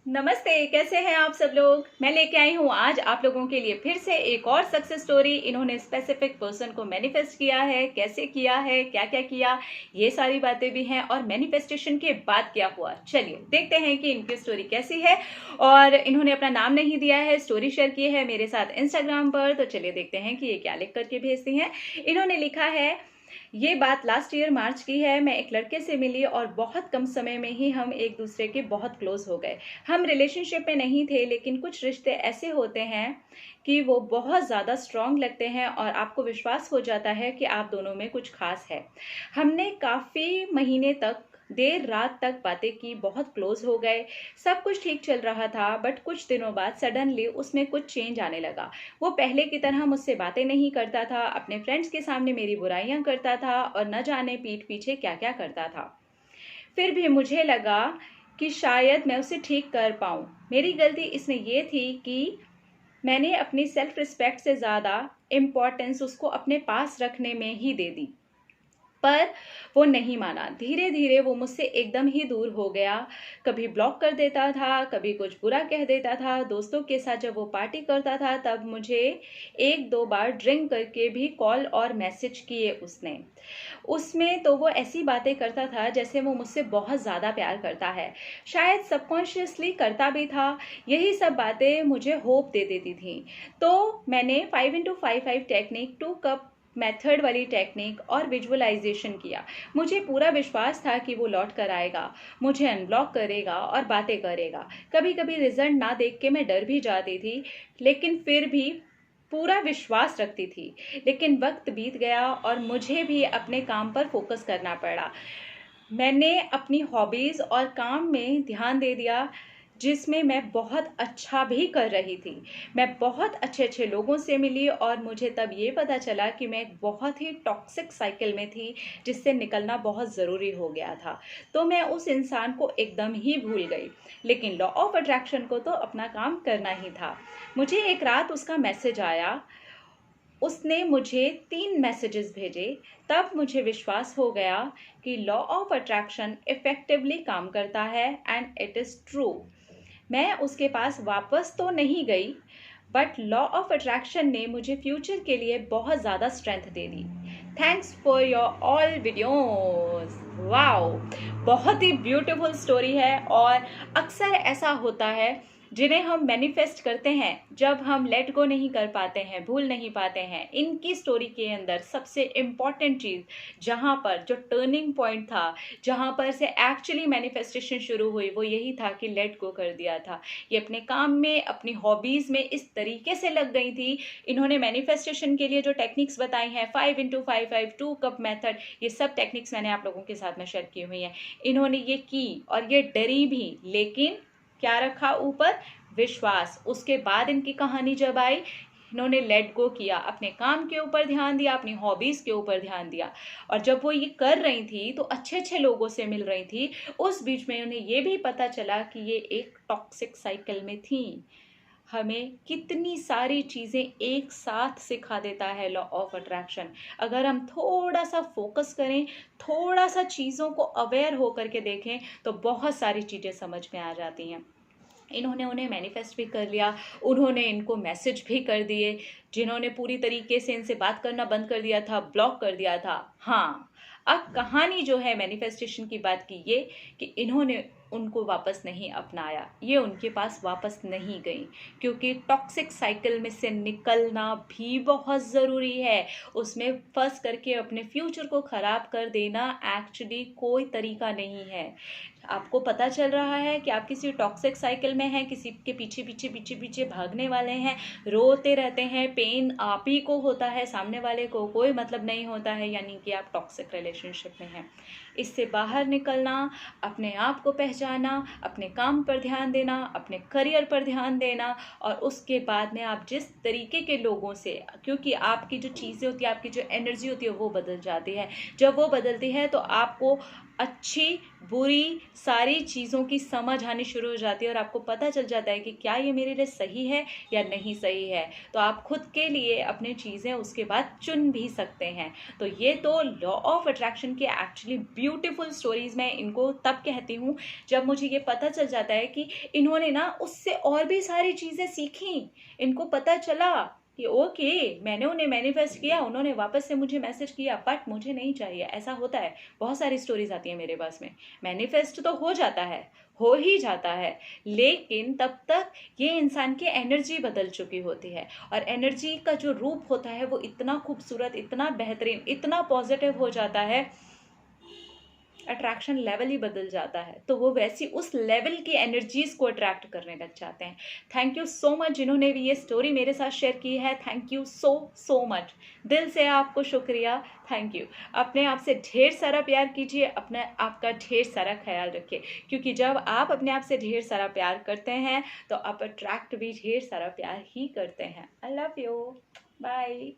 नमस्ते, कैसे हैं आप सब लोग। मैं लेके आई हूँ आज आप लोगों के लिए फिर से एक और सक्सेस स्टोरी। इन्होंने स्पेसिफिक पर्सन को मैनिफेस्ट किया है, कैसे किया है, क्या क्या किया, ये सारी बातें भी हैं और मैनिफेस्टेशन के बाद क्या हुआ। चलिए देखते हैं कि इनकी स्टोरी कैसी है। और इन्होंने अपना नाम नहीं दिया है, स्टोरी शेयर की है मेरे साथ इंस्टाग्राम पर। तो चलिए देखते हैं कि ये क्या लिख करके भेजती हैं। इन्होंने लिखा है, ये बात लास्ट ईयर मार्च की है। मैं एक लड़के से मिली और बहुत कम समय में ही हम एक दूसरे के बहुत क्लोज हो गए। हम रिलेशनशिप में नहीं थे, लेकिन कुछ रिश्ते ऐसे होते हैं कि वो बहुत ज़्यादा स्ट्रांग लगते हैं और आपको विश्वास हो जाता है कि आप दोनों में कुछ खास है। हमने काफ़ी महीने तक देर रात तक बातें की, बहुत क्लोज हो गए। सब कुछ ठीक चल रहा था, बट कुछ दिनों बाद सडनली उसमें कुछ चेंज आने लगा। वो पहले की तरह मुझसे बातें नहीं करता था, अपने फ्रेंड्स के सामने मेरी बुराइयां करता था और न जाने पीठ पीछे क्या क्या करता था। फिर भी मुझे लगा कि शायद मैं उसे ठीक कर पाऊँ। मेरी गलती इसमें यह थी कि मैंने अपनी सेल्फ रिस्पेक्ट से ज़्यादा इम्पोर्टेंस उसको अपने पास रखने में ही दे दी। पर वो नहीं माना। धीरे धीरे वो मुझसे एकदम ही दूर हो गया। कभी ब्लॉक कर देता था, कभी कुछ बुरा कह देता था। दोस्तों के साथ जब वो पार्टी करता था तब मुझे एक दो बार ड्रिंक करके भी कॉल और मैसेज किए उसने। उसमें तो वो ऐसी बातें करता था जैसे वो मुझसे बहुत ज़्यादा प्यार करता है। शायद सबकॉन्शियसली करता भी था। यही सब बातें मुझे होप दे देती थी। तो मैंने 5x5 टेक्निक, 2 कप मेथड वाली टेक्निक और विजुअलाइजेशन किया। मुझे पूरा विश्वास था कि वो लौट कर आएगा, मुझे अनब्लॉक करेगा और बातें करेगा। कभी कभी रिजल्ट ना देख के मैं डर भी जाती थी, लेकिन फिर भी पूरा विश्वास रखती थी। लेकिन वक्त बीत गया और मुझे भी अपने काम पर फोकस करना पड़ा। मैंने अपनी हॉबीज़ और काम में ध्यान दे दिया, जिसमें मैं बहुत अच्छा भी कर रही थी। मैं बहुत अच्छे अच्छे लोगों से मिली और मुझे तब ये पता चला कि मैं एक बहुत ही टॉक्सिक साइकिल में थी, जिससे निकलना बहुत ज़रूरी हो गया था। तो मैं उस इंसान को एकदम ही भूल गई, लेकिन लॉ ऑफ अट्रैक्शन को तो अपना काम करना ही था। मुझे एक रात उसका मैसेज आया। उसने मुझे 3 मैसेजेस भेजे। तब मुझे विश्वास हो गया कि लॉ ऑफ अट्रैक्शन इफ़ेक्टिवली काम करता है एंड इट इज़ ट्रू। मैं उसके पास वापस तो नहीं गई, बट लॉ ऑफ अट्रैक्शन ने मुझे फ्यूचर के लिए बहुत ज़्यादा strength they the. Thanks for your all videos. Wow, बहुत ही ब्यूटीफुल स्टोरी है। और अक्सर ऐसा होता है, जिन्हें हम मैनिफेस्ट करते हैं, जब हम लेट गो नहीं कर पाते हैं, भूल नहीं पाते हैं। इनकी स्टोरी के अंदर सबसे इम्पॉर्टेंट चीज़, जहाँ पर जो टर्निंग पॉइंट था, जहाँ पर से एक्चुअली मैनिफेस्टेशन शुरू हुई, वो यही था कि लेट गो कर दिया था। ये अपने काम में, अपनी हॉबीज़ में इस तरीके से लग गई थी। इन्होंने मैनिफेस्टेशन के लिए जो टेक्निक्स बताई हैं, 5x5, 2 कप मेथड, ये सब टेक्निक्स मैंने आप लोगों के साथ में शेयर की हुई हैं। इन्होंने ये की और ये डरी भी, लेकिन क्या रखा ऊपर? विश्वास। उसके बाद इनकी कहानी जब आई, इन्होंने लेट गो किया, अपने काम के ऊपर ध्यान दिया, अपनी हॉबीज़ के ऊपर ध्यान दिया। और जब वो ये कर रही थी तो अच्छे अच्छे लोगों से मिल रही थी। उस बीच में उन्हें ये भी पता चला कि ये एक टॉक्सिक साइकिल में थी। हमें कितनी सारी चीज़ें एक साथ सिखा देता है लॉ ऑफ अट्रैक्शन। अगर हम थोड़ा सा फोकस करें, थोड़ा सा चीज़ों को अवेयर होकर के देखें, तो बहुत सारी चीज़ें समझ में आ जाती हैं। इन्होंने उन्हें मैनिफेस्ट भी कर लिया, उन्होंने इनको मैसेज भी कर दिए। जिन्होंने पूरी तरीके से इनसे बात करना बंद कर दिया था, ब्लॉक कर दिया था। हाँ, अब कहानी जो है मैनिफेस्टेशन की बात की, ये कि इन्होंने उनको वापस नहीं अपनाया, ये उनके पास वापस नहीं गई, क्योंकि टॉक्सिक साइकिल में से निकलना भी बहुत ज़रूरी है। उसमें फंस करके अपने फ्यूचर को ख़राब कर देना एक्चुअली कोई तरीका नहीं है। आपको पता चल रहा है कि आप किसी टॉक्सिक साइकिल में हैं, किसी के पीछे पीछे पीछे पीछे भागने वाले हैं, रोते रहते हैं, पेन आप ही को होता है, सामने वाले को कोई मतलब नहीं होता है, यानी कि आप टॉक्सिक रिलेशनशिप में हैं। इससे बाहर निकलना, अपने आप को पहचाना, अपने काम पर ध्यान देना, अपने करियर पर ध्यान देना, और उसके बाद में आप जिस तरीके के लोगों से, क्योंकि आपकी जो चीज़ें होती है, आपकी जो एनर्जी होती है, वो बदल जाती है। जब वो बदलती है तो आपको अच्छी बुरी सारी चीज़ों की समझ आनी शुरू हो जाती है और आपको पता चल जाता है कि क्या ये मेरे लिए सही है या नहीं सही है। तो आप खुद के लिए अपनी चीज़ें उसके बाद चुन भी सकते हैं। तो ये तो लॉ ऑफ अट्रैक्शन की एक्चुअली ब्यूटीफुल स्टोरीज मैं इनको तब कहती हूँ जब मुझे ये पता चल जाता है कि इन्होंने ना उससे और भी सारी चीज़ें सीखी। इनको पता चला कि ओके, मैंने उन्हें मैनिफेस्ट किया, उन्होंने वापस से मुझे मैसेज किया, बट मुझे नहीं चाहिए। ऐसा होता है, बहुत सारी स्टोरीज आती है मेरे पास में। मैनिफेस्ट तो हो जाता है, हो ही जाता है, लेकिन तब तक ये इंसान की एनर्जी बदल चुकी होती है। और एनर्जी का जो रूप होता है वो इतना खूबसूरत, इतना बेहतरीन, इतना पॉजिटिव हो जाता है, अट्रैक्शन लेवल ही बदल जाता है। तो वो वैसी उस लेवल की एनर्जीज को अट्रैक्ट करने लग जाते हैं। थैंक यू सो मच जिन्होंने भी ये स्टोरी मेरे साथ शेयर की है। थैंक यू सो मच, दिल से आपको शुक्रिया। Thank you. अपने आप से ढेर सारा प्यार कीजिए, अपने आप का ढेर सारा ख्याल रखिए, क्योंकि जब आप अपने आप से ढेर सारा प्यार करते हैं तो आप अट्रैक्ट भी ढेर सारा प्यार ही करते हैं। I love you. बाय।